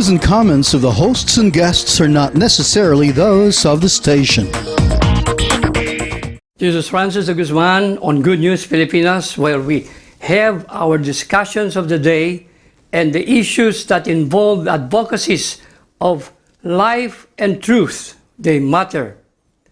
views and comments of the hosts and guests are not necessarily those of the station. This is Francis Guzman on Good News Filipinas, where we have our discussions of the day and the issues that involve advocacies of life and truth. They matter.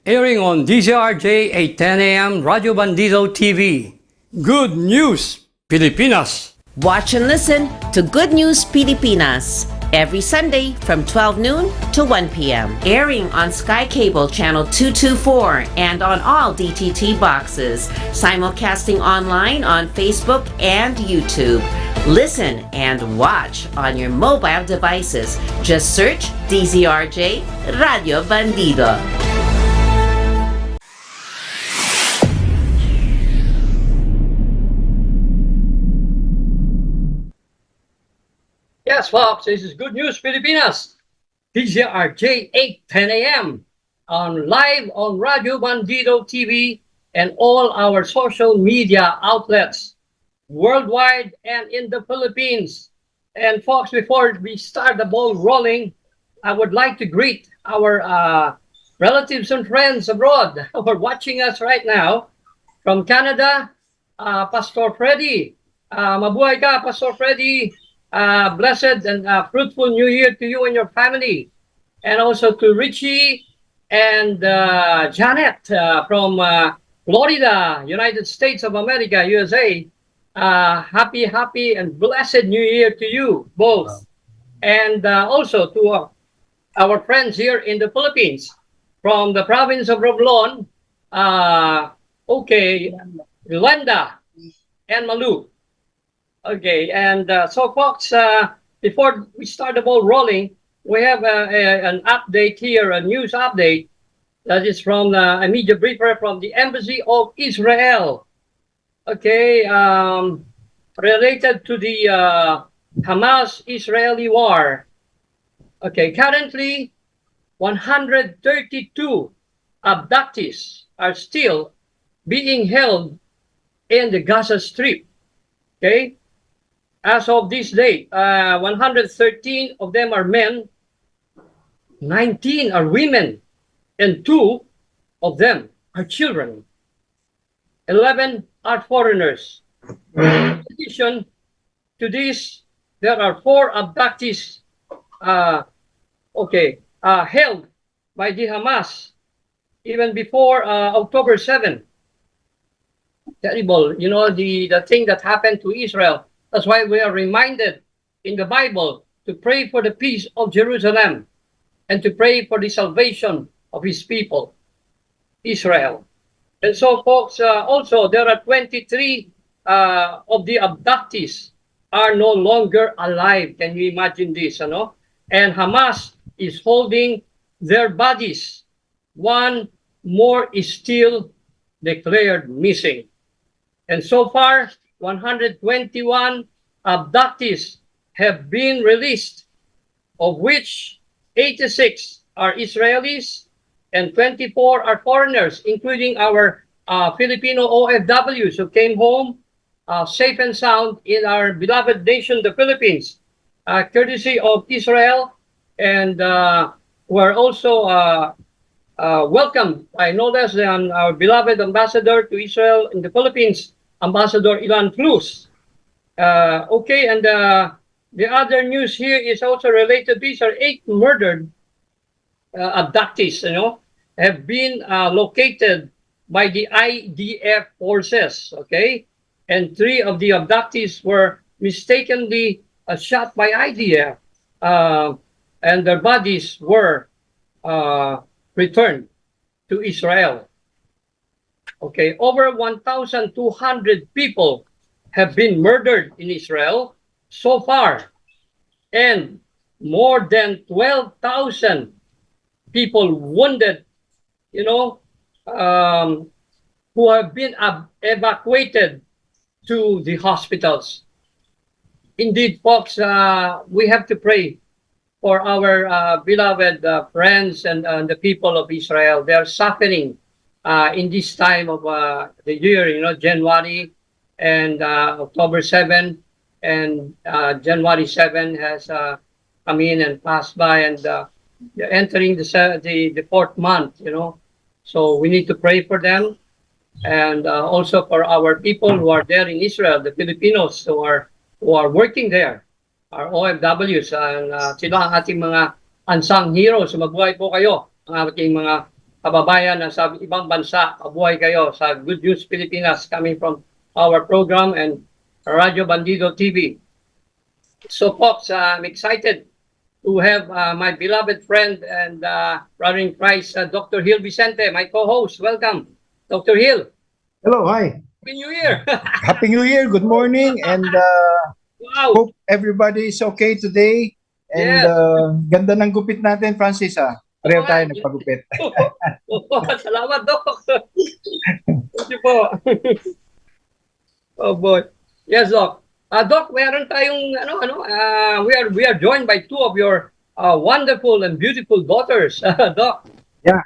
Airing on DZRJ 8:10 a.m. Radio Bandido TV. Good News Filipinas. Watch and listen to Good News Pilipinas every Sunday from 12 noon to 1 p.m. Airing on Sky Cable Channel 224 and on all DTT boxes. Simulcasting online on Facebook and YouTube. Listen and watch on your mobile devices. Just search DZRJ Radio Bandido. Yes, folks, this is Good News Filipinas. DZRJ 8:10 a.m. on live on Radio Bandido TV and all our social media outlets worldwide and in the Philippines. And folks, before we start the ball rolling, I would like to greet our relatives and friends abroad who are watching us right now. From Canada, Pastor Freddy. Mabuhay ka, Pastor Freddy. Blessed and fruitful New Year to you and your family. And also to Richie and Janet from Florida, United States of America, USA. Happy and blessed New Year to you both. And also to our friends here in the Philippines, from the province of Romblon, Yolanda and Malu. Okay, and so folks, before we start the ball rolling, we have an update here, a news update that is from a media briefer from the Embassy of Israel. Okay, related to the Hamas-Israeli war. Okay, currently 132 abductees are still being held in the Gaza Strip. Okay. As of this date, 113 of them are men, 19 are women, and 2 of them are children. 11 are foreigners. In addition to this, there are 4 abductees held by the Hamas even before October 7. Terrible, you know, the thing that happened to Israel. That's why we are reminded in the Bible to pray for the peace of Jerusalem and to pray for the salvation of his people, Israel. And so, folks, also there are 23 of the abductees are no longer alive. Can you imagine this? You know? And Hamas is holding their bodies. 1 more is still declared missing. And so far, 121 abductees have been released, of which 86 are Israelis and 24 are foreigners, including our Filipino OFWs who came home safe and sound in our beloved nation, the Philippines, courtesy of Israel, and were also welcomed by no less than our beloved ambassador to Israel in the Philippines, Ambassador Ilan Cruz. And the other news here is also related. These are 8 murdered abductees, you know, have been located by the IDF forces, okay? And 3 of the abductees were mistakenly shot by IDF, and their bodies were returned to Israel. Okay, over 1,200 people have been murdered in Israel so far, and more than 12,000 people wounded, you know, who have been evacuated to the hospitals. Indeed, folks, we have to pray for our beloved friends and the people of Israel. They are suffering in this time of the year, you know, January and October 7 and January 7 has come in and pass by, and they're entering the fourth month, you know. So we need to pray for them, and also for our people who are there in Israel, the Filipinos who are working there, our OFWs, and sila ang ating mga unsung heroes. Mabuhay po kayo, ang ating mga kababayan na sa ibang bansa. Mabuhay kayo sa Good News Pilipinas, coming from our program and Radio Bandido TV. So folks, I'm excited to have my beloved friend and brother in Christ, Dr. Hill Vicente, my co-host. Welcome, Dr. Hill. Hello, hi. Happy New Year. Happy New Year, good morning, and Wow. hope everybody is okay today. And Yes. ganda ng gupit natin, Francis, ha? Pareho tayo nagpagupit. Salamat, Doc. Thank you po. Oh boy. Yes, Doc. Doc, meron tayong we are joined by two of your wonderful and beautiful daughters, Doc. Yeah.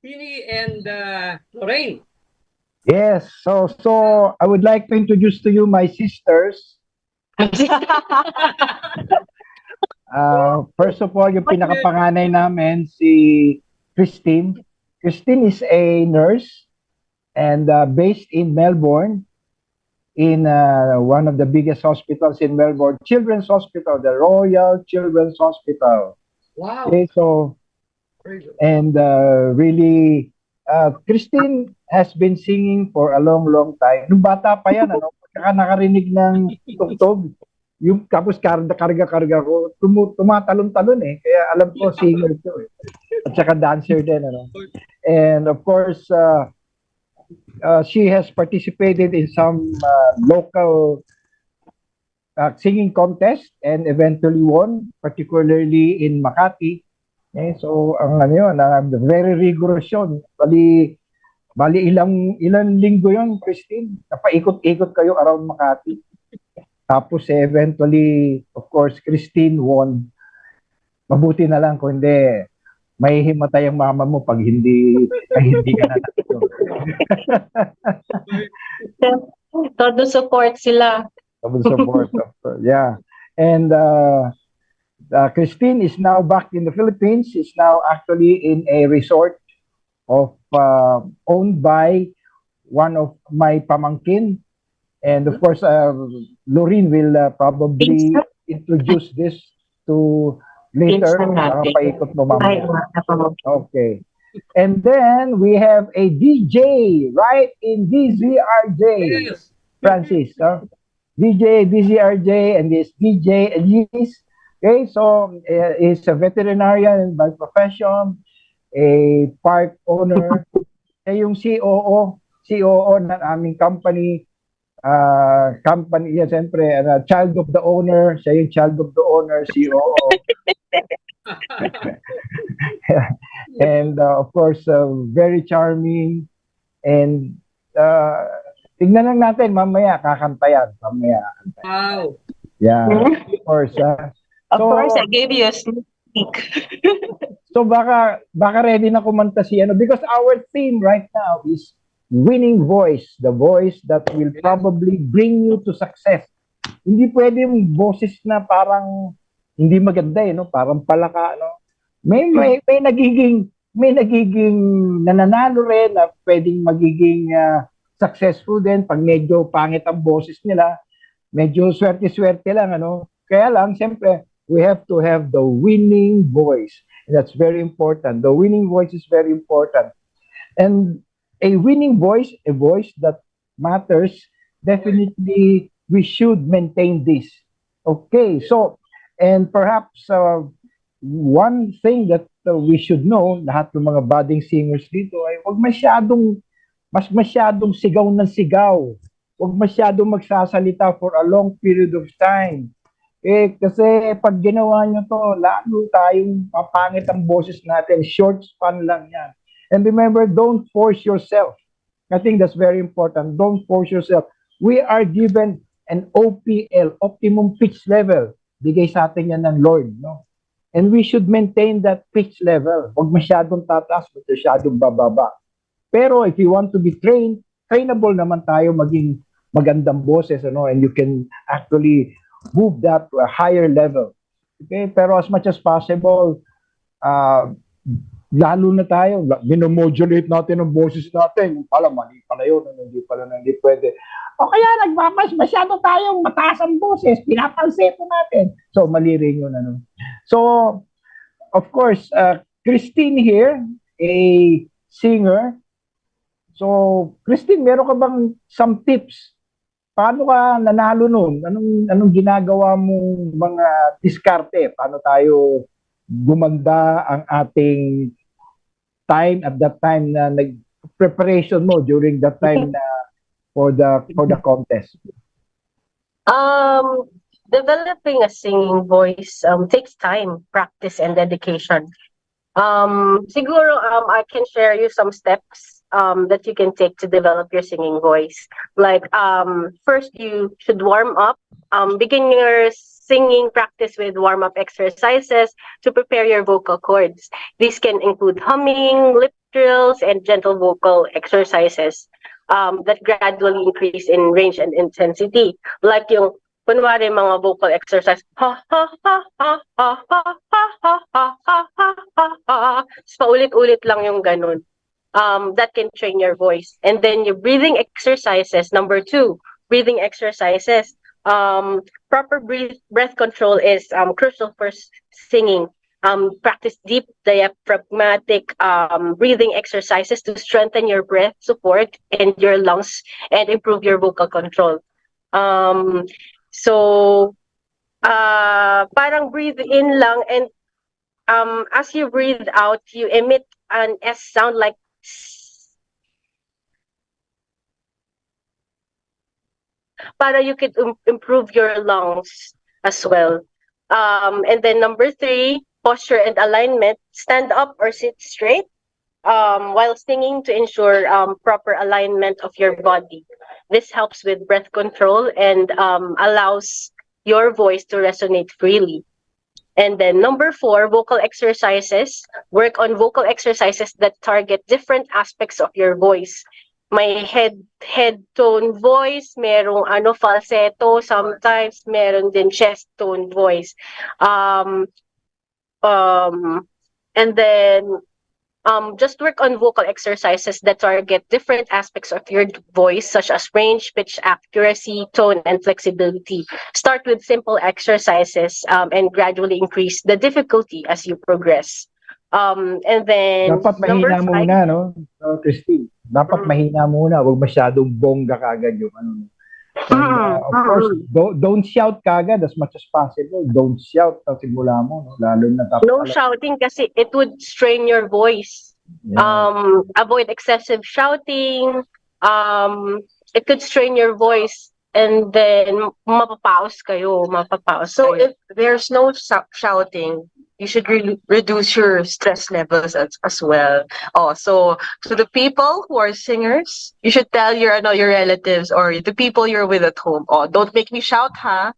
Tini and Lorraine. Yes, so I would like to introduce to you my sisters. First of all, yung pinakapanganay namin, si Christine. Christine is a nurse and based in Melbourne, in one of the biggest hospitals in Melbourne, Children's Hospital, the Royal Children's Hospital. Wow. Okay, so, and really, Christine has been singing for a long, long time. Nung bata pa yan, pagka nakarinig ng tugtog, yung tapos karga ko, tumatalon-talon eh. Kaya alam ko, singer to eh. At saka dancer din, And of course, she has participated in some local singing contest and eventually won, particularly in Makati. Okay, so ang very rigorous yun. Bali ilang linggo yun, Christine. Napaikot-ikot kayo around Makati. Tapos eventually, of course, Christine won. Mabuti na lang kung hindi, may himatay ang mama mo pag hindi ka nanalo. Todo support sila. Todo support, of course. Yeah. And Christine is now back in the Philippines. Is now actually in a resort of owned by one of my pamangkin. And of course, Lorraine will probably introduce this to later. Paikot mo mamaya. Okay. And then we have a DJ right in DZRJ. Yes. Francis, DJ DZRJ, and this DJ Elise. Okay, so he's a veterinarian by profession, a park owner. Siya yung COO ng aming company. Yes, siyempre, child of the owner. Siya yung child of the owner, COO. And of course, very charming. And tignan lang natin, mamaya kakanta yan. Wow. Yeah, of course. Of course, I gave you a sneak peek. So baka ready na kumanta si because our theme right now is winning voice, the voice that will probably bring you to success. Hindi pwede yung boses na parang hindi maganda parang palaka May nagiging nananalo rin na pwedeng magiging successful din pag medyo pangit ang boses nila. Medyo swerte-swerte lang Kaya lang siyempre we have to have the winning voice. And that's very important. The winning voice is very important. And a winning voice, a voice that matters, definitely we should maintain this. Okay, so, and perhaps one thing that we should know, lahat ng mga budding singers dito ay huwag masyadong sigaw ng sigaw. Huwag masyadong magsasalita for a long period of time. Kasi pag ginawa nyo to, lalo tayong papangit ang boses natin. Short span lang yan. And remember, don't force yourself. I think that's very important. Don't force yourself. We are given an OPL, optimum pitch level. Bigay sa atin yan ng Lord, And we should maintain that pitch level. Huwag masyadong tataas, huwag masyadong bababa. Pero if you want to be trainable naman tayo maging magandang boses, and you can actually move that to a higher level. Okay? Pero as much as possible, ah, lalo na tayo, minomodulate natin ang boses natin. Yung pala, mali pala yun, hindi pwede. O kaya masyado tayong mataas ang boses, pinapalseto natin. So, mali rin yun. Ano. So, of course, Christine here, a singer. So, Christine, meron ka bang some tips? Paano ka nanalo nun? Anong ginagawa mong mga diskarte? Paano tayo gumanda ang ating time at that time na nag-preparation mo during that time na for the contest? Developing a singing voice takes time, practice, and dedication. Siguro I can share you some steps that you can take to develop your singing voice. Like first, you should warm up. Begin your singing practice with warm-up exercises to prepare your vocal cords. These can include humming, lip drills, and gentle vocal exercises that gradually increase in range and intensity. Like yung kunwari mga vocal exercise, ha ha ha ha ha ha ha ha ha ha ha ha. Paulit-ulit lang yung ganun. That can train your voice. And then your breathing exercises, number 2, breathing exercises. Proper breath control is crucial for singing. Practice deep diaphragmatic breathing exercises to strengthen your breath support in your lungs and improve your vocal control. So, parang breathe in lang and as you breathe out, you emit an S sound like para you could improve your lungs as well. And then number 3, posture and alignment. Stand up or sit straight while singing to ensure proper alignment of your body. This helps with breath control and allows your voice to resonate freely. And then number 4, vocal exercises. Work on vocal exercises that target different aspects of your voice. May head tone voice, merong falsetto, sometimes meron din chest tone voice. And then just work on vocal exercises that target different aspects of your voice, such as range, pitch, accuracy, tone, and flexibility. Start with simple exercises and gradually increase the difficulty as you progress. And then dapat mahina muna, no, Christine? Dapat mahina muna, huwag masyadong bongga kagad yung ano. And, of course, don't shout kagad as much as possible. Don't shout sa simula mo, no? Lalo na tapos. No shouting kasi it would strain your voice. Yeah. Avoid excessive shouting. It could strain your voice and then mapapaos kayo. So if there's no shouting, you should reduce your stress levels as well. So to the people who are singers, you should tell your relatives or the people you're with at home, don't make me shout, huh?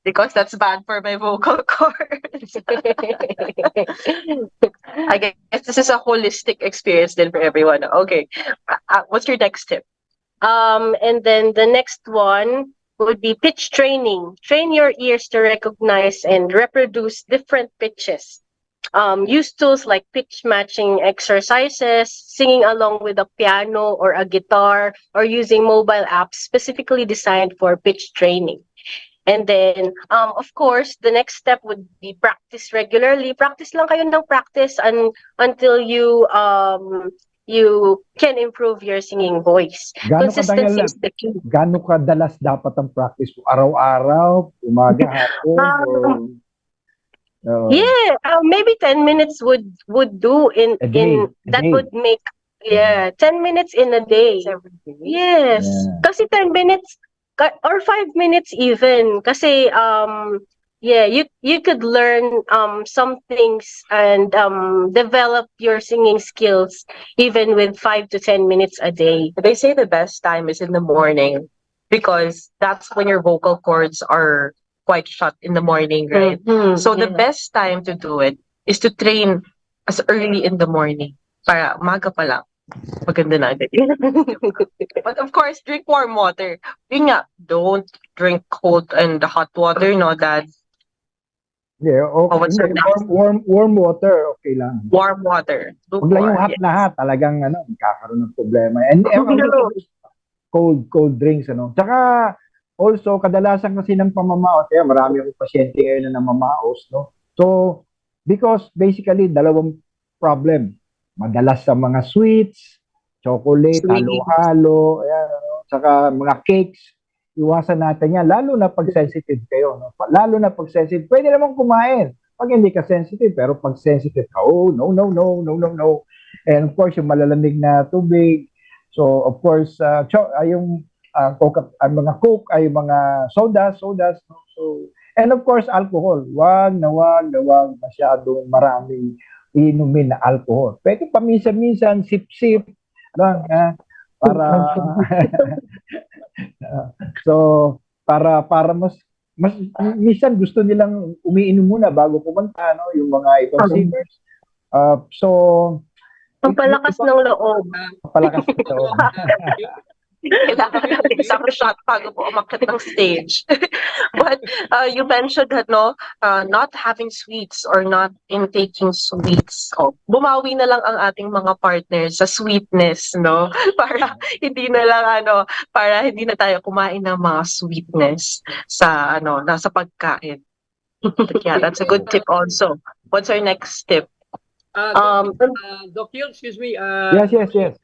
Because that's bad for my vocal cords. I guess this is a holistic experience then for everyone. Okay, what's your next tip? And then the next one would be pitch training. Train your ears to recognize and reproduce different pitches. Use tools like pitch matching exercises, singing along with a piano or a guitar, or using mobile apps specifically designed for pitch training. And then, of course, the next step would be practice regularly. Practice lang kayo ng practice until you can improve your singing voice. Consistency is the key. Gaano kadalas dapat ang practice mo? Araw-araw, umaga, hapon, yeah, maybe 10 minutes would do would make 10 minutes in a day. Yes. Yeah. Kasi 10 minutes or 5 minutes even. Kasi you could learn some things and develop your singing skills even with 5 to 10 minutes a day. They say the best time is in the morning because that's when your vocal cords are quite shut in the morning, right? Mm-hmm. So the best time to do it is to train as early in the morning. Para umaga pa lang. Maganda na. But of course, drink warm water. Yun nga, don't drink cold and hot water, no, Dad? Yeah, Oh, okay. what's your Hindi, next? warm water, okay lang. Warm water. Huwag lang yung hot Yes. na hot, talagang kakaroon ng problema. And No. cold drinks, Tsaka, also, kadalasan kasi ng pamamaos, kaya marami akong pasyente ngayon na namamaos, no? So, because basically, dalawang problem. Madalas sa mga sweets, chocolate, Sweet. halo-halo, ayan, tsaka mga cakes, iwasan natin yan, lalo na pag sensitive kayo, no? Lalo na pag sensitive, pwede naman kumain. Pag hindi ka sensitive, pero pag sensitive ka, oh, no, no, no, no, no, no. And of course, yung malalamig na tubig. So, of course, yung mga Coke, ay mga sodas, no? So, and of course, alcohol. Wag na masyadong maraming inumin na alcohol. Pwede paminsan-minsan, sip-sip lang, para so para mas minsan gusto nilang umiinom muna bago kumanta, no, yung mga ibang singers. So Pampalakas ng loob. palakas ito. Kailangan natin isang shot bago po umakyat ng stage. But you mentioned that, no, not having sweets or not intaking sweets. Oh, bumawi na lang ang ating mga partners sa sweetness, no? Para hindi na lang para hindi na tayo kumain ng mga sweetness sa nasa pagkain. Yeah, that's a good tip also. What's our next tip? Doc Hill, excuse me. Yes.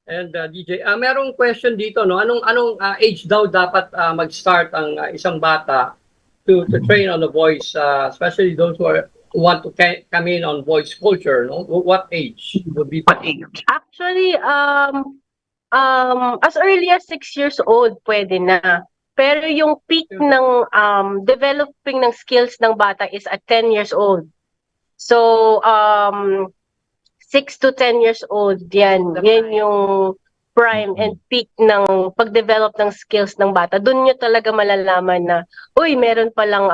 And DJ, merong question dito, no? Anong age daw dapat mag-start ang isang bata to train on the voice, especially those who want to come in on voice culture, no? What age would be? What age? Actually, as early as 6 years old, pwede na. Pero yung peak ng developing ng skills ng bata is at 10 years old. So, 6 to 10 years old, yan yung prime and peak ng pag-develop ng skills ng bata. Doon nyo talaga malalaman na, uy, meron palang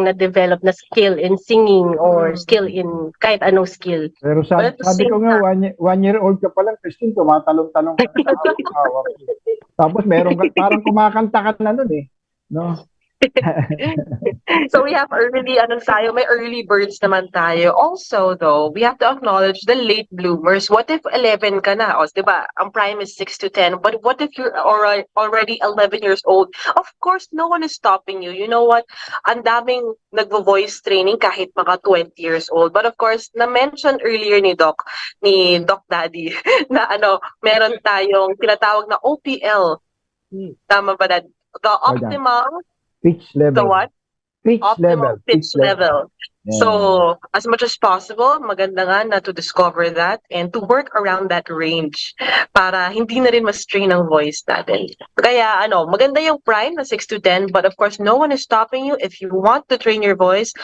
na-develop na skill in singing or skill in kahit anong skill. Pero sabi ko nga, 1-year-old ka pa lang, Christine, tumatalong-talong ka sa hawak. Tapos parang kumakanta ka na nun no? So we have may early birds naman tayo. Also, though, we have to acknowledge the late bloomers. What if 11 ka na? O, diba, ang prime is 6 to 10. But what if you're already 11 years old? Of course, no one is stopping you. You know what? Ang daming nagvo-voice training kahit mga 20 years old. But of course, na-mention earlier ni Doc Daddy, na meron tayong tinatawag na OPL. Tama ba na? The optimal pitch level. The what? Optimal pitch level. Yeah. So, as much as possible, maganda nga na to discover that and to work around that range para hindi na rin ma-strain ang voice natin. Kaya, maganda yung prime na 6 to 10, but of course, no one is stopping you. If you want to train your voice,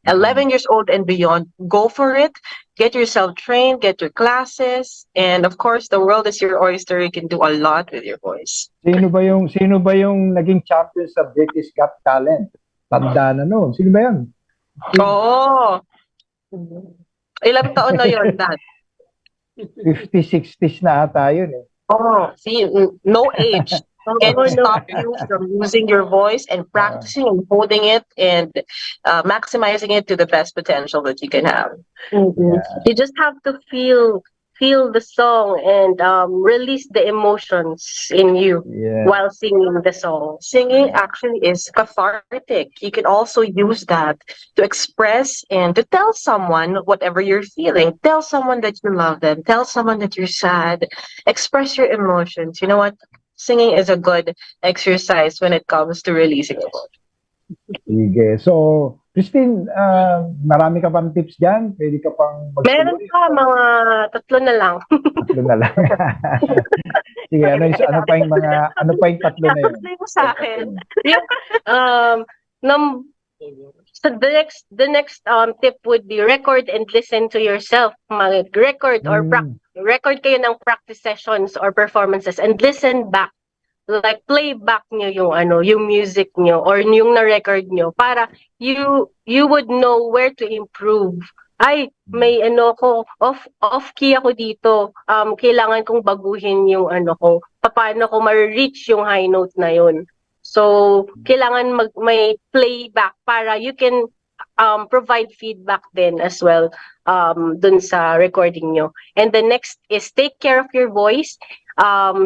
11 years old and beyond, go for it. Get yourself trained, get your classes, and of course, the world is your oyster. You can do a lot with your voice. Sino ba yung naging champion sa British Got Talent? Tanda na noon. Sino ba yan? Oo. Ilang taon na yun, Dad? 50s, 60s na ata yun Oh, see, no age can stop you from using your voice and practicing and holding it and maximizing it to the best potential that you can have. Yeah. You just have to feel the song and release the emotions in you while singing the song. Singing actually is cathartic. You can also use that to express and to tell someone whatever you're feeling. Tell someone that you love them. Tell someone that you're sad. Express your emotions. You know what? Singing is a good exercise when it comes to releasing emotions. Sige. So, Christine, marami ka pang tips dyan? Pwede ka pang magtuloy? Meron pa, mga 3 na lang. 3 na lang. Sige, ano pa yung 3 na yun? Mo sa akin. So the next tip would be record and listen to yourself. Mag-record or record kayo ng practice sessions or performances and listen back. Like play back nyo yung music nyo or yung na-record nyo para you would know where to improve. Ay, may off key ako dito. Kailangan kong baguhin yung ko. Paano ko ma-reach yung high note na yun. So, kailangan may playback para you can provide feedback then as well dun sa recording nyo. And the next is take care of your voice,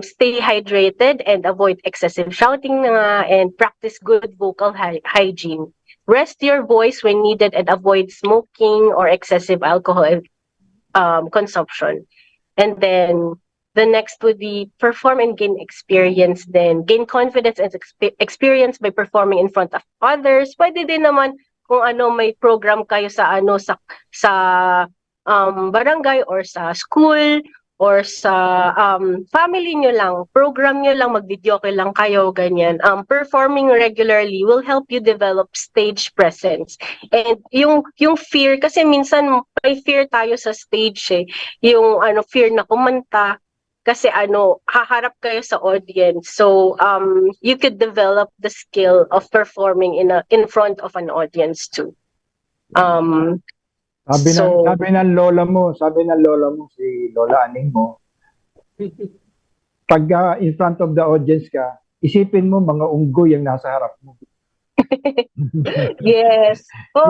stay hydrated and avoid excessive shouting and practice good vocal hygiene. Rest your voice when needed and avoid smoking or excessive alcohol consumption. And then the next would be perform and gain experience. Then gain confidence and experience by performing in front of others. Pwede din naman kung may program kayo sa sa barangay or sa school or sa family nyo lang, program nyo lang, mag-videoke lang kayo, ganyan. Performing regularly will help you develop stage presence. And yung fear, kasi minsan may fear tayo sa stage yung fear na kumanta, kasi haharap kayo sa audience. So you could develop the skill of performing in front of an audience too. Sabi ng lola mo, si Lola Aning mo, pag in front of the audience ka, isipin mo mga unggoy yung nasa harap mo. Yes.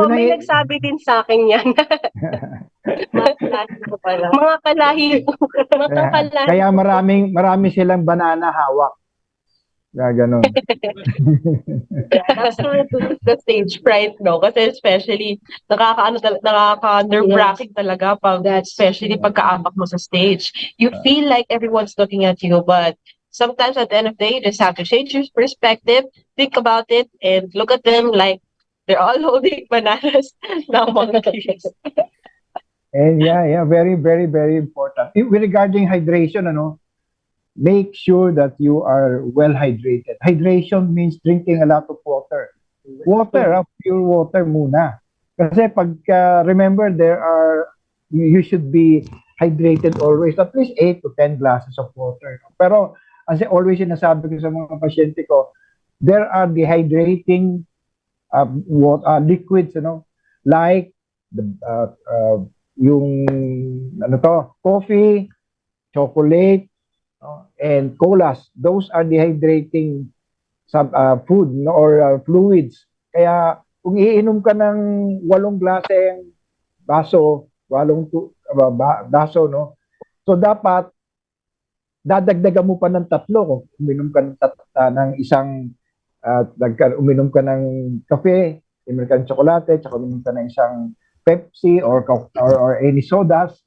May nagsabi din sa akin yan. Mga kalahi. Kaya marami silang banana hawak. Ganon. That's the stage fright, no? Kasi especially, nakaka-nerve-wracking talaga especially pagka-apak mo sa stage. You feel like everyone's looking at you, but sometimes at the end of the day, you just have to change your perspective, think about it, and look at them like they're all holding bananas na monkeys. And yeah, very, very, very important. Regarding hydration, make sure that you are well hydrated. Hydration means drinking a lot of water. Pure water muna. Kasi remember, you should be hydrated always, at least 8 to 10 glasses of water. Pero, as I always sinasabi ko sa mga pasyente ko, there are dehydrating liquids, like yung coffee, chocolate, and colas. Those are dehydrating food or fluids. Kaya kung iinom ka ng 8 glaseng baso, so dapat dadagdagan mo pa ng 3 kung uminom ka ng isang uminom ka ng kape, uminom ka ng tsokolate, tsaka uminom ka ng isang Pepsi or any sodas,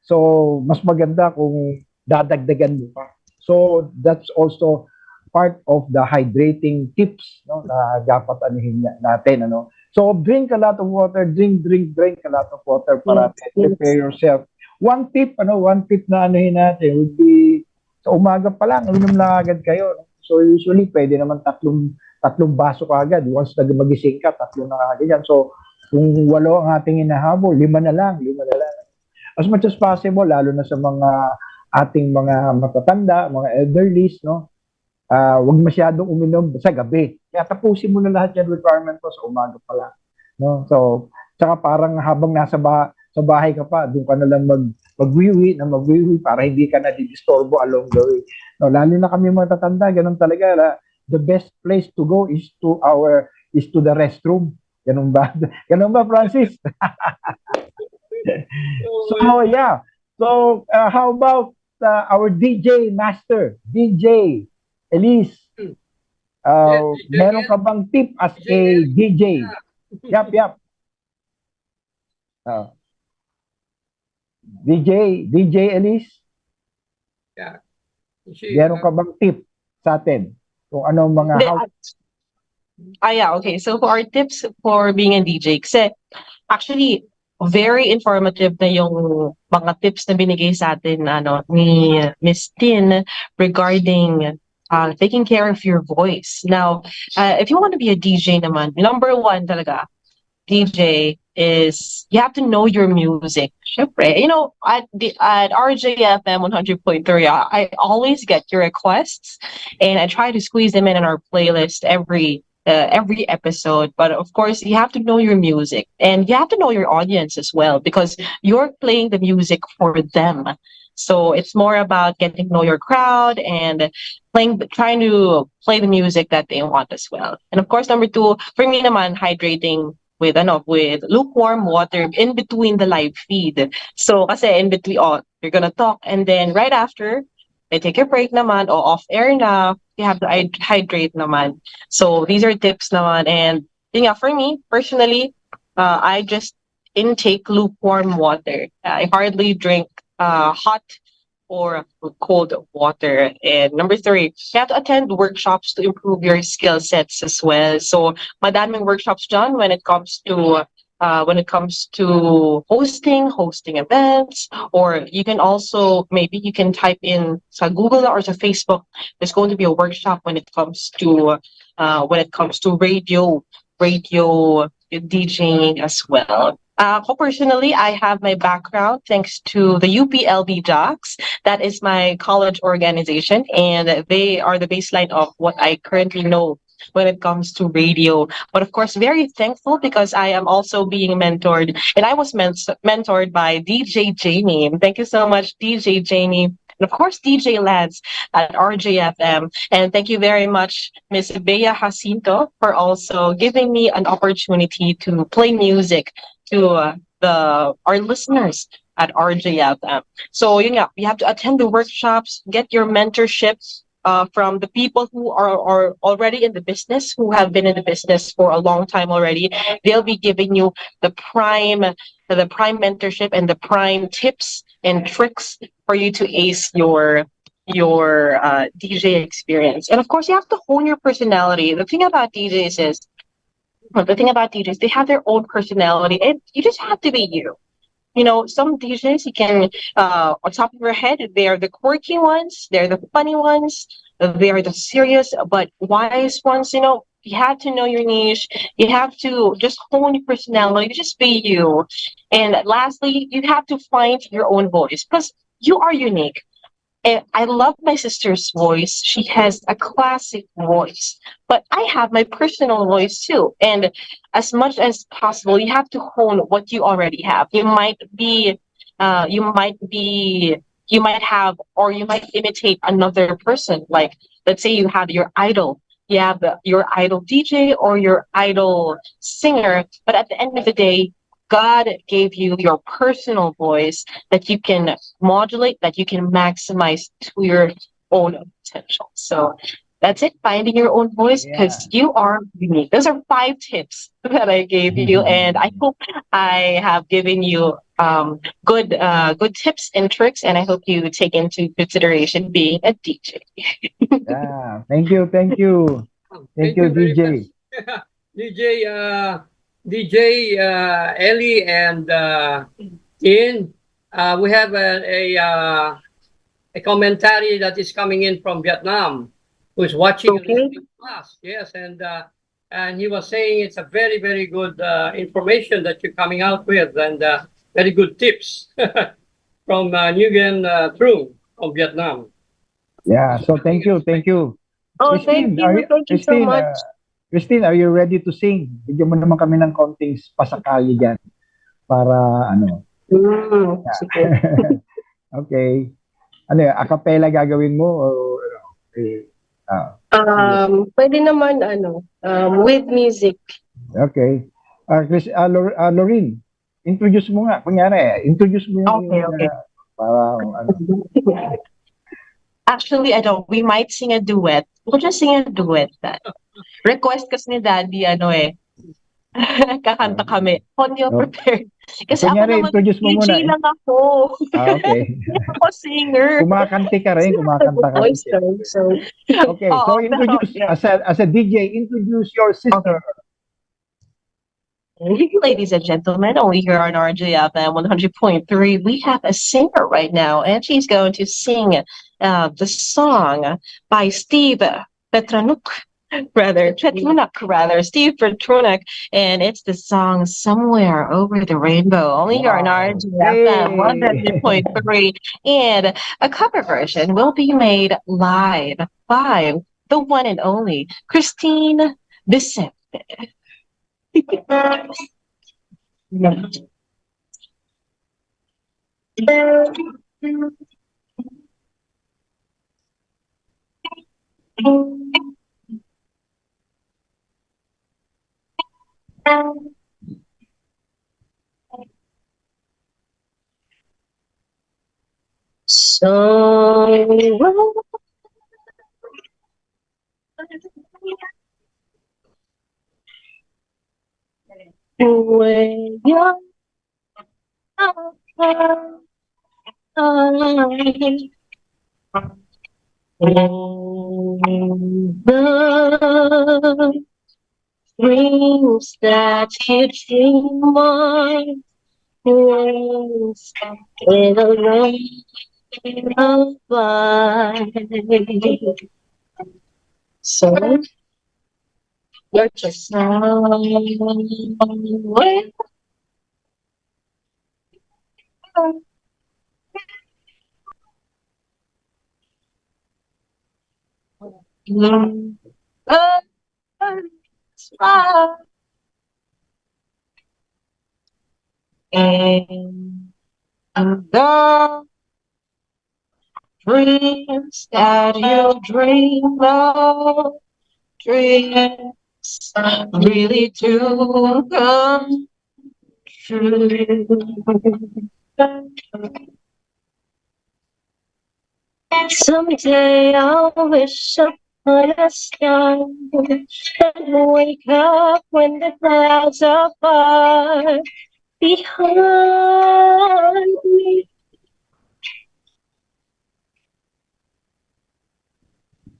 So mas maganda kung dadagdagan mo pa. So that's also part of the hydrating tips na dapat anuhin natin. So drink a lot of water, drink a lot of water para prepare yourself. One tip na anuhin natin would be sa umaga pa lang, uminom lang agad kayo. So usually pwede naman tatlong baso ka agad. Once na magising ka, 3 na agad yan. So kung 8 ang ating hinahabol, 5 na lang. As much as possible, lalo na sa ating mga matatanda, mga elderlies, huwag masyadong uminom sa gabi. Kaya tapusin mo na lahat yung requirement ko sa umaga pa lang. So, tsaka parang habang nasa bahay ka pa, doon ka na lang magwiwi para hindi ka na didisturbo along the way. Lalo na kami matatanda, ganun talaga. The best place to go is to the restroom. Ganun ba? Francis? So, yeah. So, how about our DJ master, DJ Elise? Meron ka bang tip as a DJ? Yap. DJ Elise? Yeah. Meron ka bang tip sa atin? Kung anong mga yeah, okay. So for our tips for being a DJ, kasi actually very informative na yung mga tips na binigay sa atin ni Miss Tin regarding taking care of your voice. Now, if you want to be a DJ naman, number 1 talaga, DJ is you have to know your music. Syempre, at RJFM 100.3, I always get your requests and I try to squeeze them in our playlist every episode. But of course, you have to know your music and you have to know your audience as well, because you're playing the music for them. So it's more about getting to know your crowd and trying to play the music that they want as well. And of course, number two, for me naman, hydrating with lukewarm water in between the live feed. So kasi in between, you're gonna talk, and then right after, they take a break naman, o off air na, you have to hydrate naman. So these are tips naman, and for me personally, I just intake lukewarm water. I hardly drink hot or cold water. And number three, you have to attend workshops to improve your skill sets as well. So madaming workshops done when it comes to hosting events, or you can also, maybe you can type in sa Google or sa Facebook, there's going to be a workshop when it comes to radio DJing as well. Personally, I have my background thanks to the 𝗡𝗶𝗹𝗶𝗽𝗀. That is my college organization, and they are the baseline of what I currently know when it comes to radio. But of course, very thankful because I am also being mentored, and I was mentored by DJ Jamie. Thank you so much, DJ Jamie. And of course, DJ Lance at RJFM. And thank you very much, Miss 𝗣𝗶𝗹𝗶𝗀 Jacinto, for also giving me an opportunity to play music to our listeners at RJFM. So you have to attend the workshops, get your mentorships from the people who are already in the business, who have been in the business for a long time already. They'll be giving you the prime mentorship and the prime tips and tricks for you to ace your DJ experience. And of course, you have to hone your personality. The thing about DJs, they have their own personality, and you just have to be you. Some DJs, you can, on top of your head, they're the quirky ones, they're the funny ones, they're the serious but wise ones. You have to know your niche. You have to just hone your personality, just be you. And lastly, you have to find your own voice because you are unique. And I love my sister's voice. She has a classic voice, but I have my personal voice too. And as much as possible, you have to hone what you already have. You might have, or you might imitate another person. Like, let's say you have your idol. You have your idol DJ or your idol singer, but at the end of the day, God gave you your personal voice that you can modulate, that you can maximize to your own potential. So that's it, finding your own voice, because you are unique. Those are 5 tips that I gave you, and I hope I have given you good tips and tricks, and I hope you take into consideration being a DJ. Thank you, DJ. DJ Ellie and Ian, we have a commentary that is coming in from Vietnam, who is watching the class. Yes, and he was saying it's a very, very good information that you're coming out with, and very good tips from Nguyen Trung from Vietnam. Yeah, so thank you. Oh, thank you so much. Christine, are you ready to sing? Bigyan mo naman kami ng konting pasakali dyan para Okay. A cappella gagawin mo o pwede naman with music. Okay. Lorraine, introduce mo nga. Introduce mo yung Okay. Para Actually, we might sing a duet. We'll just sing a duet. Request kasi ni Daddy, kakanta kami. Hold you prepared. Kasi ako naman, DJ lang ako. Okay. Hindi ako singer. Kumakanta ka rin. Okay, so introduce, as a DJ, introduce your sister. Ladies and gentlemen, only here on RJFM 100.3, we have a singer right now, and she's going to sing the song by Steve Petrunak, Steve Petrunak, and it's the song Somewhere Over the Rainbow, only here on RJFM 100.3, and a cover version will be made live by the one and only Christine Vicente. So when you're the dreams that you dream of, dreams in a rain of light. So you're just somewhere. Smile. And the dreams that you dream of, dreams really do come true. Someday I'll wish upon a star and wake up when the clouds are far behind me.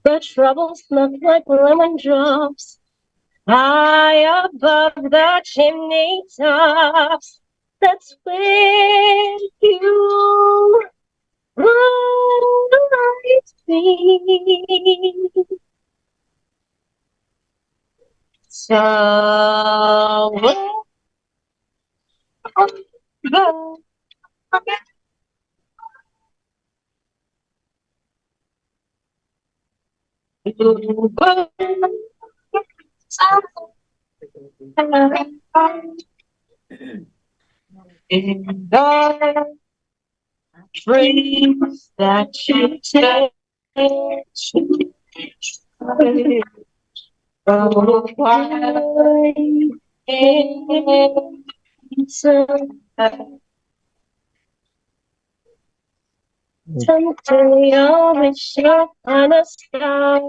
The troubles look like lemon drops high above the chimney tops. That's where you might be. Somewhere above. In the dreams that you take, oh, why someday I'll wish upon a star,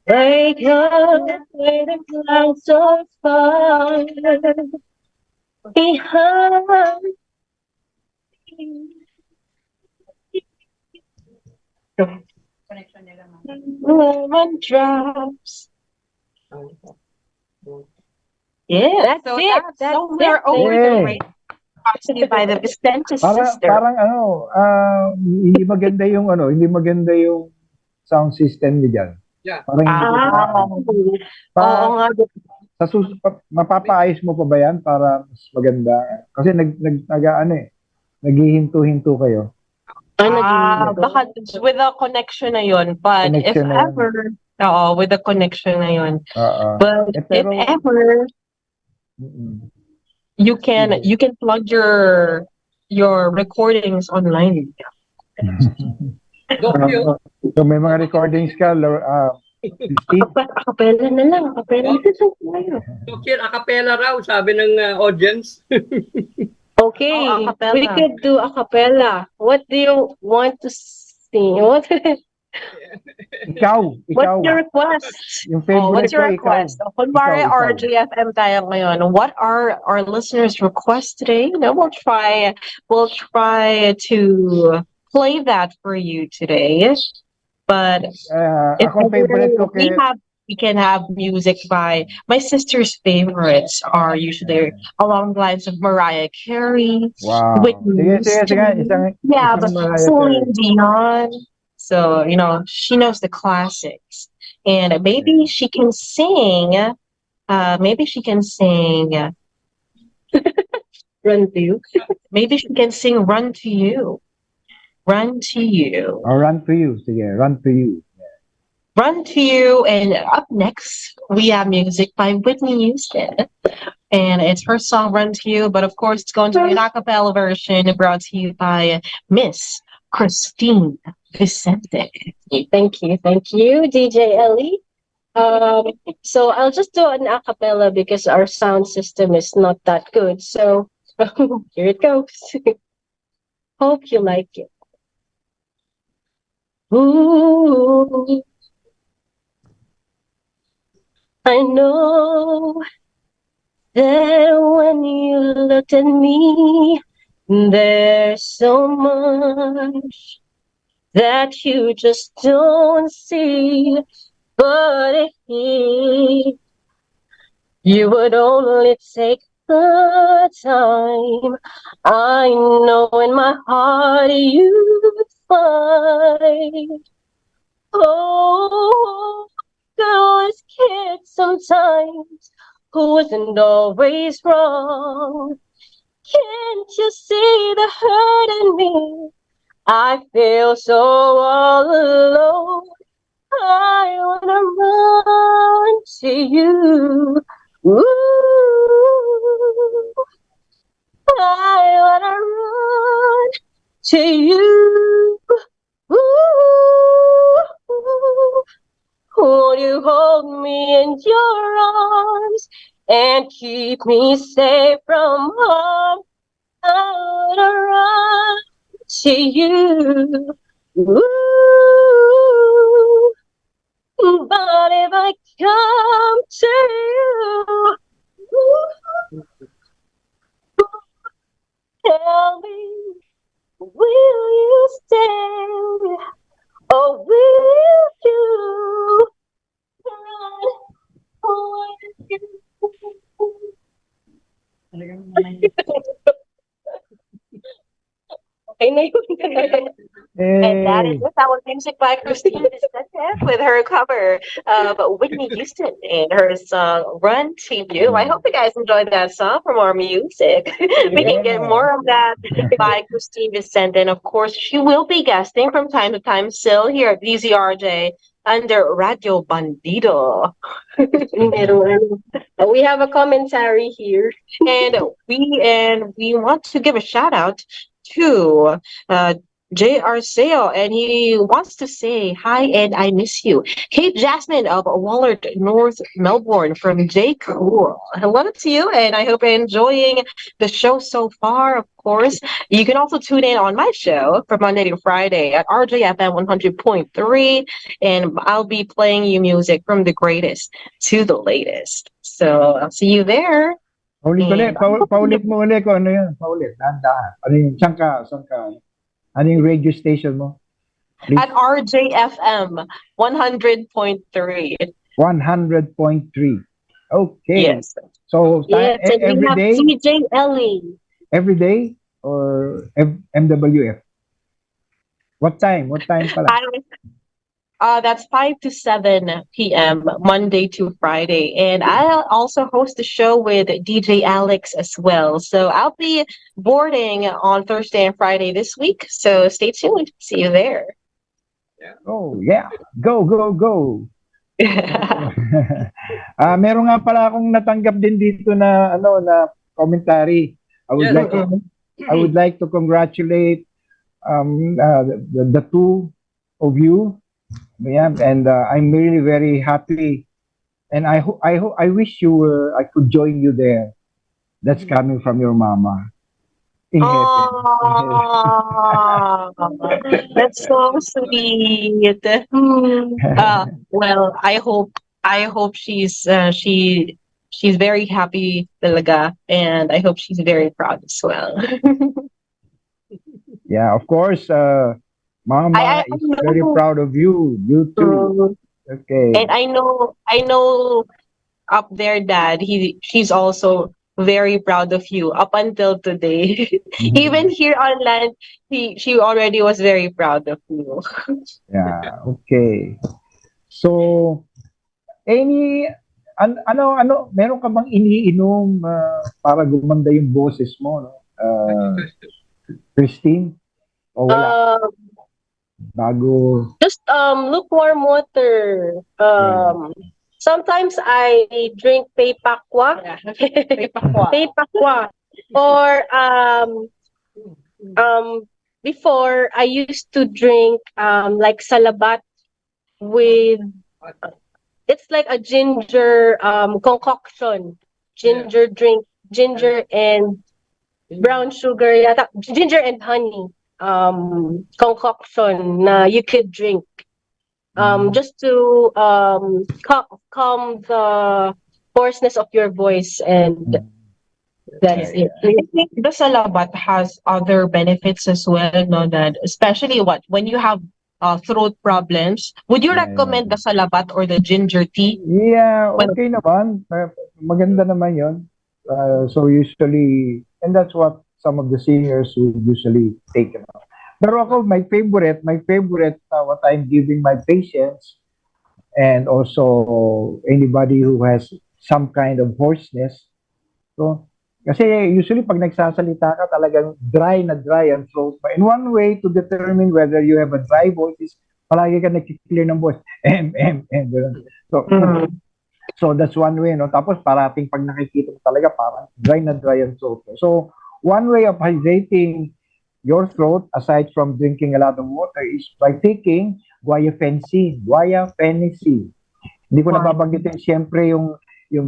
wake up where the clouds are far behind me. Lemon drops. Yeah, that's So it. that's somewhere over the Yay. rain. Brought to you by the Vicente Parang, sister. parang hindi maganda yung hindi maganda yung sound system niya dyan. Yeah. Parang hindi Oo nga. mapapaayos mo pa ba yan para mas maganda? Kasi naghihinto-hinto kayo. Baka with the connection na yun. But Connection if na yun. ever, with the connection na yun. But pero, if ever, you can plug your recordings online. Don't feel. So may mga recordings ka, Steve? Acapella na lang. Acapella. Dokil, acapella raw, sabi ng audience. Okay, Oh, acapella. we could do acapella. What do you want to sing? What? Ikaw. What's your request? Yung favorite What's your ko, ikaw. request? Kunwari, Ikaw. RJFM tayo ngayon. What are our listeners' requests today? We'll try to play that for you today. But if Ako favorite ko we can have music by my sister's favorites are usually along the lines of Mariah Carey, Wow. Whitney Sige. Houston. But Mariah Celine Carey. Dion. So, she knows the classics. And maybe she can sing, Run to you. maybe she can sing Run to You. Run to You. Oh, Run to You. Sige, Run to You. Run to You. And up next, we have music by Whitney Houston. And it's her song Run to You. But of course, it's going to be an a cappella version brought to you by Miss Christine Vicente. Thank you, DJ Ellie. So I'll just do an a cappella because our sound system is not that good. So here it goes. Hope you like it. Ooh, I know that when you looked at me, there's so much that you just don't see. But if you would only take the time, I know in my heart you'd find. Oh, girl is kid sometimes, who isn't always wrong. Can't you see the hurt in me? I feel so all alone. I wanna run to you. Ooh, I wanna run to you. Ooh, won't you hold me in your arms and keep me safe from harm? I wanna run to you. Ooh, but if I come to you, tell me, will you stay, or will you run away? Okay na yun. And that is our music by Christine Vicente with her cover of Whitney Houston and her song Run to You. I hope you guys enjoyed that song for more music. We can get more of that by Christine Vicente. And of course, she will be guesting from time to time still here at DZRJ under Radio Bandido. We have a commentary here. And we want to give a shout out to 𝗡𝗲𝘀𝘀, and he wants to say hi and I miss you. Kate Jasmine of Wallard, North Melbourne from J Cool. Hello to you, and I hope you're enjoying the show so far. Of course, you can also tune in on my show from Monday to Friday at RJFM 100.3, and I'll be playing you music from the greatest to the latest. So I'll see you there. Paulit mo ulit kung ano yun. Paulit, dahan-dahan. Ano yung, saan ka? Ano yung radio station mo? Please. At RJFM 100.3. 100.3. Okay. Yes. So, Yes, and every we have day? DJ Ellie. Every day? Or MWF? What time? What time pala? That's 5 to 7 p.m. Monday to Friday. And I'll also host the show with DJ Alex as well. So I'll be boarding on Thursday and Friday this week. So stay tuned. See you there. Oh, yeah. Go, go, go. Meron nga pala akong natanggap din dito na commentary. I would like to congratulate the two of you. Yeah, and I'm really very happy, and I wish I could join you there. That's coming from your mama in heaven. That's so sweet. Well, I hope she's very happy talaga, and I hope she's very proud as well. Yeah, of course. Mama is very proud of you. You too. Okay. And I know up there, Dad, she's also very proud of you up until today. Even here on land, she already was very proud of you. Yeah, okay. So, meron ka bang iniinom para gumanda yung boses mo, no? Christine? O wala? Bago. Just lukewarm water. Sometimes I drink 𝗡𝗶𝗶𝗶𝗶. Or before I used to drink like salabat with it's like a ginger concoction. Ginger drink, ginger and brown sugar yata, ginger and honey concoction na you could drink just to calm the hoarseness of your voice, and that's Yeah. it. I think the salabat has other benefits as well, no, that especially when you have throat problems. Would you Yeah, recommend the salabat or the ginger tea? yeah, When okay naman. Maganda naman yon. So usually, and that's what some of the seniors would usually take. Pero ako, my favorite, what I'm giving my patients, and also anybody who has some kind of hoarseness. So, kasi usually pag nagsasalita ka, talagang dry ang throat mo. And one way to determine whether you have a dry voice is palagi ka nag-clear ng voice. Ganun. So, so that's one way, no? Tapos parating pag nakikita mo talaga, parang dry ang throat mo. So, one way of hydrating your throat, aside from drinking a lot of water, is by taking guaifenesin. Hindi ko nababanggitin siyempre yung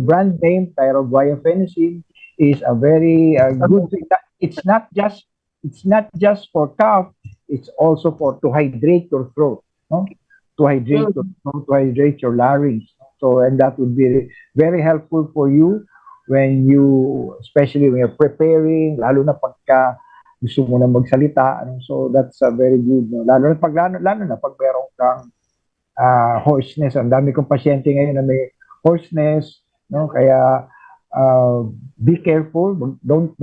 brand name, pero guaifenesin is a very good thing. It's not just for cough, it's also to hydrate your throat, no? To hydrate your throat, to hydrate your larynx. So, and that would be very helpful for you especially when you're preparing, lalo na pagka gusto mo na magsalita. So, that's very good. No? Lalo na pag meron kang hoarseness. Ang dami kong pasyente ngayon na may hoarseness, no? Kaya be careful. Don't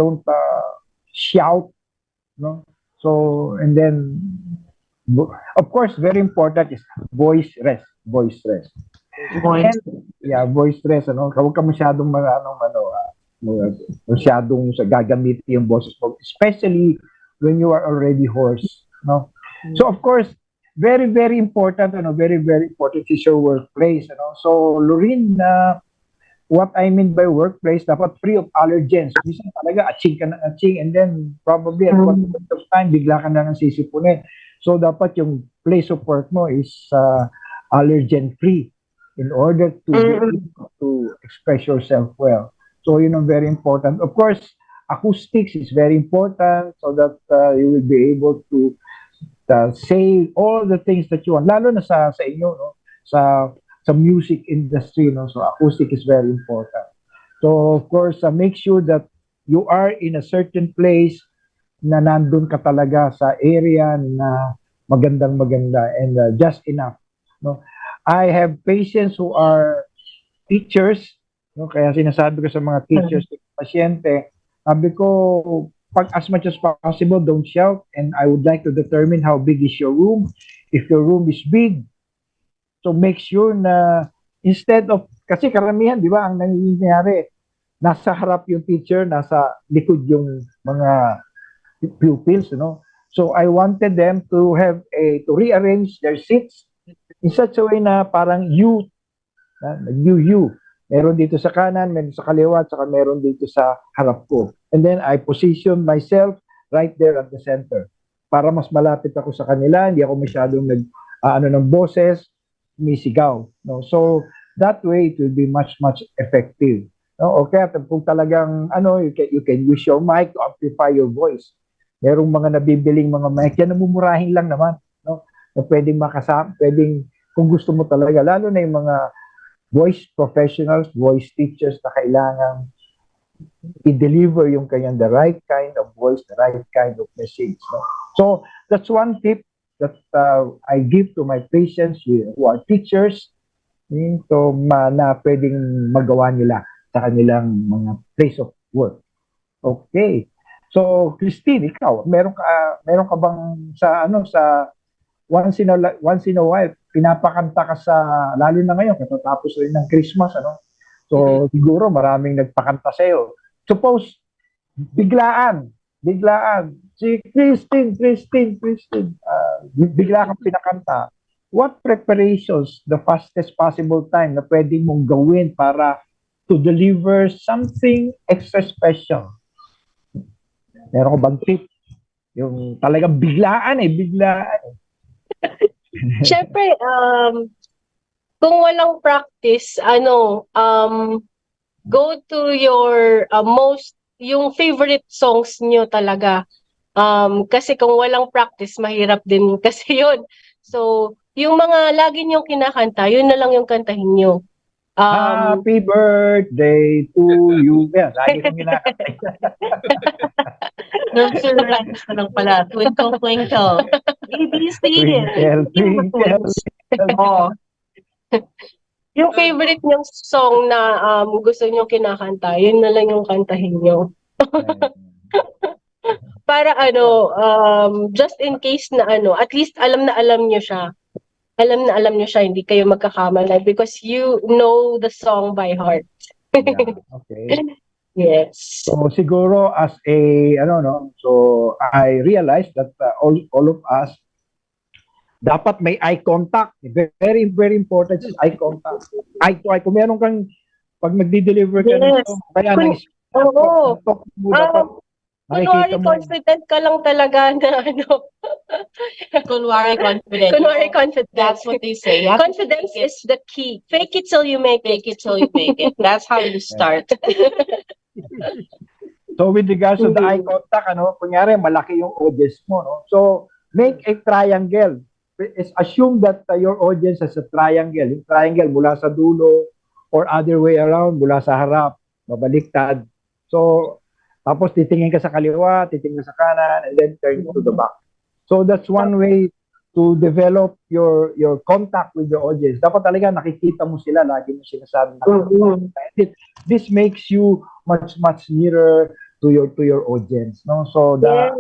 shout, no? So, and then of course, very important is voice rest. voice. And yeah, voice rest, ano? Huwag ka masyadong masyadong gagamitin yung boses mo, especially when you are already hoarse, no? So of course, very very important, very very important is your workplace, So Lorraine, what I mean by workplace, dapat free of allergens. Minsan talaga aching ka ng aching, and then probably at one point of time bigla ka na ng sisipunin. So dapat yung place of work mo is allergen free in order to be able to express yourself well. So very important. Of course, acoustics is very important, so that you will be able to say all the things that you want, lalo na sa inyo, no? Sa music industry, no? So acoustic is very important. So of course, make sure that you are in a certain place na nandun ka talaga sa area na maganda, and just enough, no? I have patients who are teachers, no? Kaya sinasabi ko sa mga teachers, pasyente, sabi ko, as much as possible, don't shout, and I would like to determine how big is your room. If your room is big, so make sure na instead of, kasi karamihan, di ba, ang nangyayari, nasa harap yung teacher, nasa likod yung mga pupils, So I wanted them to to rearrange their seats in such a way na parang U. Meron dito sa kanan, meron sa kaliwa, saka meron dito sa harap ko. And then I position myself right there at the center para mas malapit ako sa kanila, hindi ako masyadong ng boses, misigaw, no? So that way it will be much effective, no? Okay, at kung talagang you can use your mic to amplify your voice. Merong mga nabibiling mga mic yan, namumurahin lang naman, no? Na pwedeng kung gusto mo talaga, lalo na yung mga voice professionals, voice teachers na kailangang i-deliver yung kanyang the right kind of voice, the right kind of message, no? So that's one tip that I give to my patients who are teachers, so na pwedeng magawa nila sa kanilang mga place of work. Okay. So Christine, ikaw, meron ka bang sa once in a while pinapakanta ka lalo na ngayon katatapos rin ng Christmas, So siguro maraming nagpakanta sa iyo. Suppose biglaan si Christine, bigla kang pinakanta. What preparations the fastest possible time na pwede mong gawin para to deliver something extra special? Meron ko bang tip? Yung talagang biglaan biglaan. Syempre, kung walang practice, go to your yung favorite songs nyo talaga. Kasi kung walang practice, mahirap din kasi yun. So, yung mga lagi nyong kinakanta, yun na lang yung kantahin nyo. Happy birthday to you. Yeah, lagi kong kinakanta. Nonsurrender na lang pala. Twinkle, twinkle. ABC. Twinkle, twinkle. Oh, Yung favorite nyong song na gusto nyong kinakanta, yun na lang yung kantahin nyo. Para just in case na at least alam na alam nyo siya. Alam na alam nyo siya, hindi kayo magkakamali because you know the song by heart. Yeah, okay. Yes. So siguro as a so I realized that all of us dapat may eye contact. Very very important is eye contact. Eye to eye. Kung meron kang pag magdi-deliver ka ng song, kaya Oo. dapat Kunwari makikita mo. confident ka lang talaga na kunwari confident. Kunwari confident. That's what they say. You have to Confidence fake it. is the key. Fake it till you make it. Fake it till you make it. That's how you start. So with regards to the eye contact, kunyari malaki yung audience mo, no? So make a triangle. Assume that your audience has a triangle. Yung triangle mula sa dulo or other way around, mula sa harap, mabaliktad. So tapos titingin ka sa kaliwa, titingin ka sa kanan, and then turn to the back. So that's one way to develop your contact with your audience. Dapat talaga nakikita mo sila, lagi mo sinasabi. This makes you much nearer to your audience, no? So the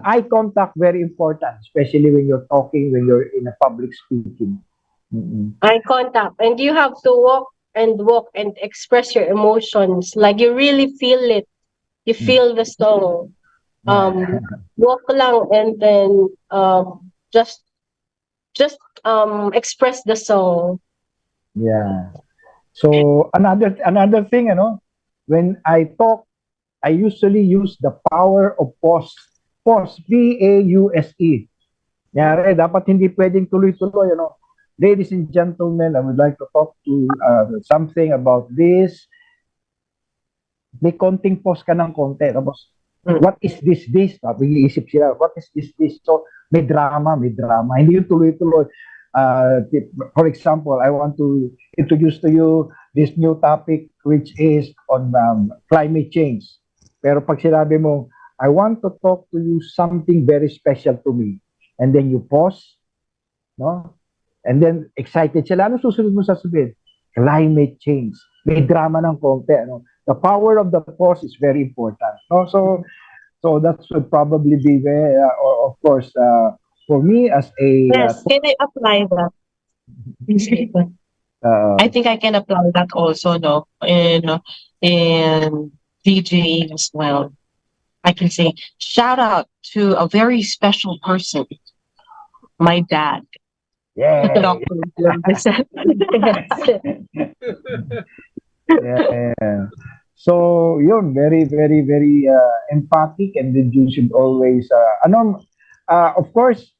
eye contact very important, especially when you're talking, when you're in a public speaking. Eye contact, and you have to walk and express your emotions, like you really feel it. You feel the song. Walk lang and then just express the song. Yeah. So another thing, when I talk, I usually use the power of pause. Pause, P-A-U-S-E. Yari, dapat hindi pwedeng tuloy-tuloy, Ladies and gentlemen, I would like to talk to something about this. May konting pause ka ng konti. Tapos, what is this? Iisip sila, what is this? So, may drama. Hindi yung tuloy-tuloy. For example, I want to introduce to you this new topic which is on climate change. Pero pag sinabi mo, I want to talk to you something very special to me. And then you pause, no? And then excited sila. Ano susunod mo sasabihin? Climate change. May drama ng konti. The power of the pause is very important. No? So that should probably be very, of course, for me as a... Yes, can I apply that? I think I can apply that also, no? In DJing as well. I can say, shout out to a very special person, my dad. Yeah. Yeah. So, yun, very, very, very emphatic, and then you should always, of course,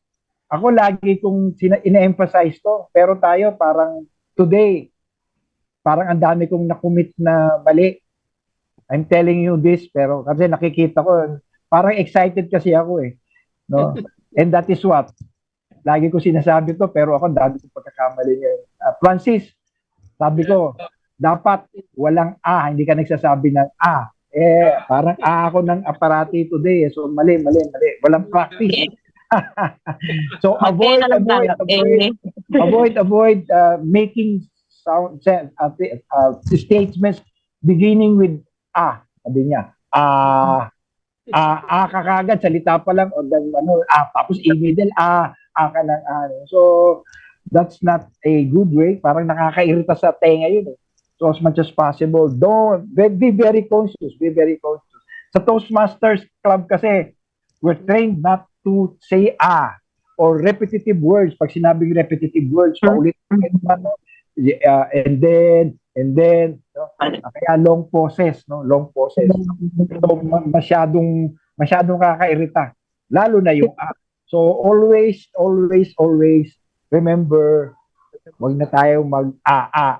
ako lagi kong ina-emphasize to, pero tayo parang today, parang ang dami kong nakumit na mali. I'm telling you this, pero kasi nakikita ko, parang excited kasi ako no? And that is what, lagi ko sinasabi to, pero ako dami kong pagkakamali ngayon. Francis, sabi ko, dapat walang hindi ka nagsasabi ng parang ako ng aparati today, so mali, walang practice. So avoid making statements beginning with sabi niya, kakagad, salita pa lang, o tapos i-middle, ka ng So, that's not a good way. Parang nakakairita sa tenga yun. So, as much as possible, be very conscious, Sa Toastmasters Club kasi, we're trained not to say or repetitive words. Pag sinabing repetitive words, paulit-ulit pa, and then, kaya long pauses, Long pauses. So, masyadong kakairita. Lalo na yung a. So always, always, always remember, wag na tayo mag-a.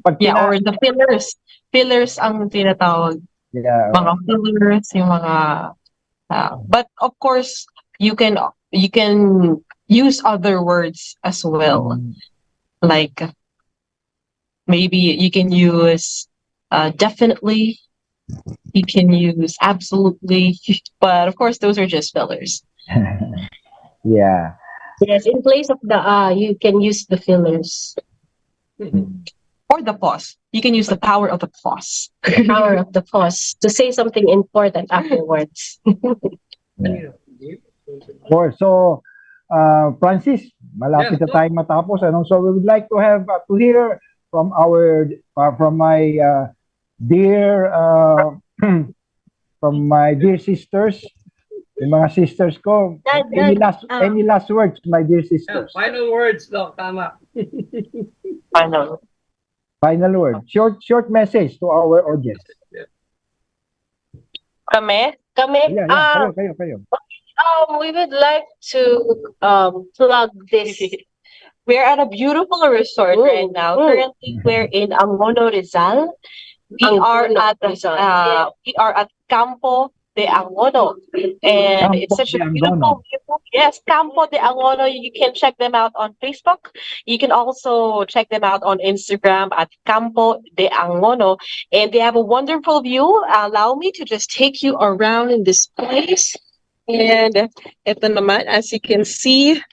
Pag Yeah, or the fillers. Fillers ang tinatawag. yeah, Mga fillers, yung mga but of course you can use other words as well. Like maybe you can use definitely, you can use absolutely, but of course those are just fillers. yeah. Yes, in place of the you can use the fillers. Or the pause. You can use the power of the pause. The power of the pause to say something important afterwards. So, Francis, malapit na tayong matapos. Ano? So we would like to have to hear from from my dear from my dear sisters, yung mga sisters ko. Any last words, my dear sisters? Final words, Doc. Tama. Final word. Short message to our audience. Kami? Yeah, kayo. We would like to plug this. We're at a beautiful resort right now. Currently, we're in Angono, Rizal. We are at Campo de Angono, and it's such a beautiful view. Yes, Campo de Angono. You can check them out on Facebook. You can also check them out on Instagram at Campo de Angono, and they have a wonderful view. Allow me to just take you around in this place. And ito naman, as you can see,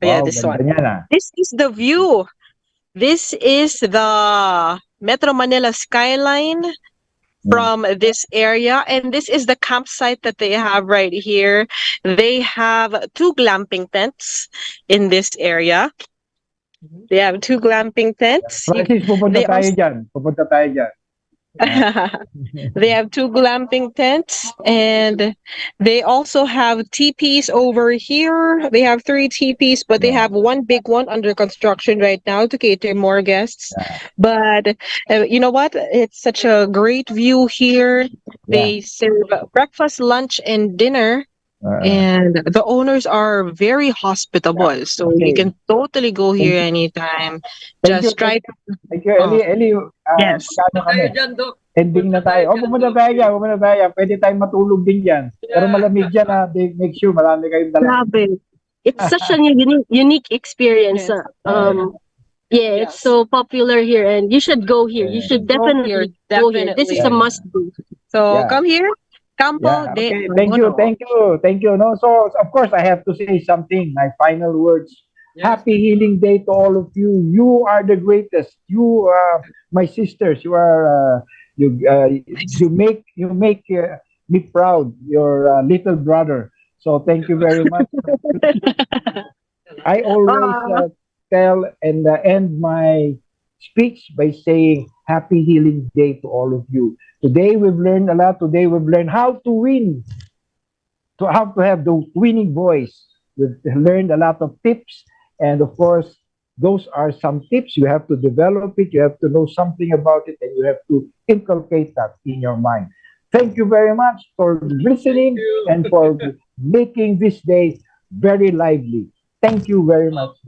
this one. This is the view. This is the Metro Manila skyline from this area, and this is the campsite that they have right here. They have 2 glamping tents in this area. They have 2 glamping tents. Francis, pupunta tayo dyan. They have 2 glamping tents, and they also have teepees over here. They have 3 teepees, but they have 1 big one under construction right now to cater more guests. But you know what? It's such a great view here. They serve breakfast, lunch, and dinner. And the owners are very hospitable, so you can totally go here anytime. Just try to. Thank you, Eli. Yes. Ending na tayo. Pumunta tayo dyan. Pwede tayong matulog din dyan. Pero malamig dyan na. Make sure marami kayong dala. It's such a unique experience. It's so popular here, and you should go here. You should definitely go here. This is a must do. So come here. Campo de Angono. Thank you. No, so of course I have to say something. My final words. Yes. Happy Healing Day to all of you. You are the greatest. You are my sisters. You are you make me proud. Your little brother. So thank you very much. I always tell and end my speech by saying Happy Healing Day to all of you. Today we've learned a lot. Today we've learned how to win, how to have the winning voice. We've learned a lot of tips, and of course, those are some tips. You have to develop it. You have to know something about it, and you have to inculcate that in your mind. Thank you very much for listening and for making this day very lively. Thank you very much.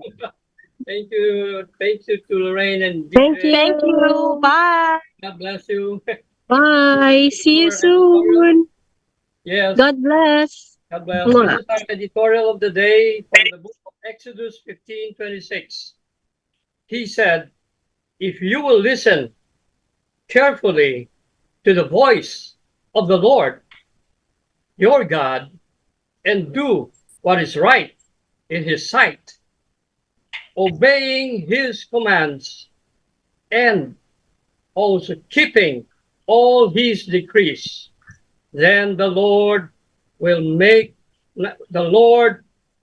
Thank you to Lorraine and thank you. Bye. God bless you. Bye. See you soon. Yes. God bless. God bless. This is our editorial of the day from the book of Exodus 15:26. He said, "If you will listen carefully to the voice of the Lord, your God, and do what is right in His sight, obeying His commands, and also keeping all His decrees, then the Lord will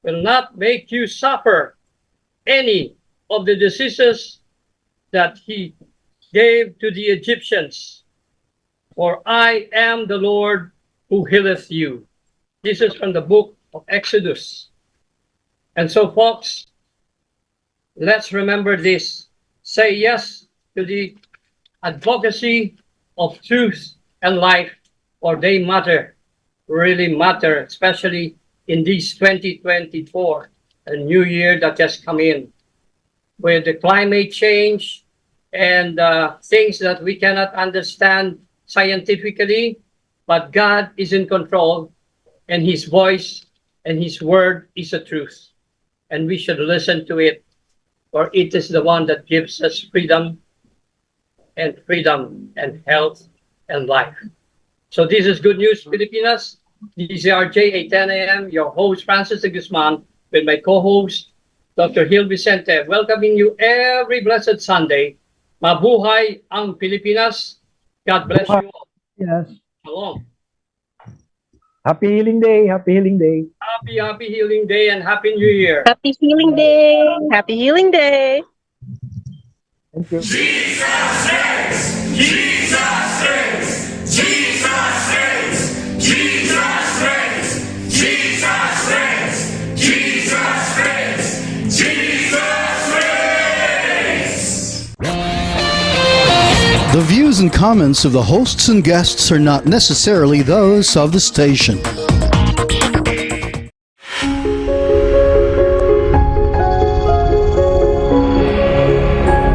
not make you suffer any of the diseases that He gave to the Egyptians. For I am the Lord who healeth you." This is from the book of Exodus. And so, folks, let's remember this. Say yes to the advocacy of truth and life for they matter, really matter, especially in this 2024, a new year that has come in, with the climate change and things that we cannot understand scientifically, but God is in control, and His voice and His word is the truth. And we should listen to it, for it is the one that gives us freedom and health and life. So this is Good News Pilipinas. DZRJ 810 AM, your host Francis de Guzman, with my co-host Dr. 𝗚tože Vicente, welcoming you every blessed Sunday. Mabuhay ang Pilipinas. God bless you all. Yes. Shalom. Happy Healing Day. Happy Healing Day. Happy Healing Day and Happy New Year. Happy Healing Day! Happy Healing Day! Thank you. Jesus saves! Jesus saves! Jesus saves! Jesus saves! Jesus saves! Jesus saves! Jesus saves! The views and comments of the hosts and guests are not necessarily those of the station.